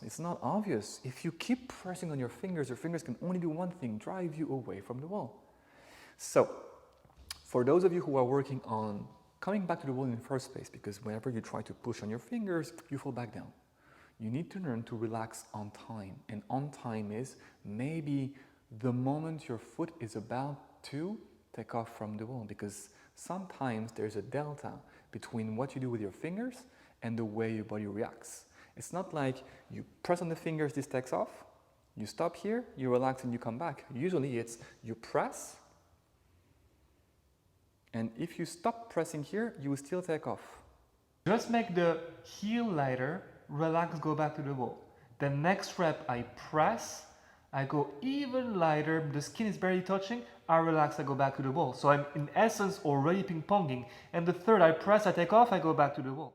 It's not obvious. If you keep pressing on your fingers can only do one thing, drive you away from the wall. So, for those of you who are working on coming back to the wall in the first place, because whenever you try to push on your fingers, you fall back down. You need to learn to relax on time. And on time is maybe the moment your foot is about to take off from the wall, because sometimes there's a delta between what you do with your fingers and the way your body reacts. It's not like you press on the fingers, this takes off, you stop here, you relax and you come back. Usually it's you press, and if you stop pressing here, you will still take off. Just make the heel lighter, relax, go back to the wall. The next rep I press, I go even lighter, the skin is barely touching, I relax, I go back to the wall. So I'm in essence already ping-ponging. And the third, I press, I take off, I go back to the wall.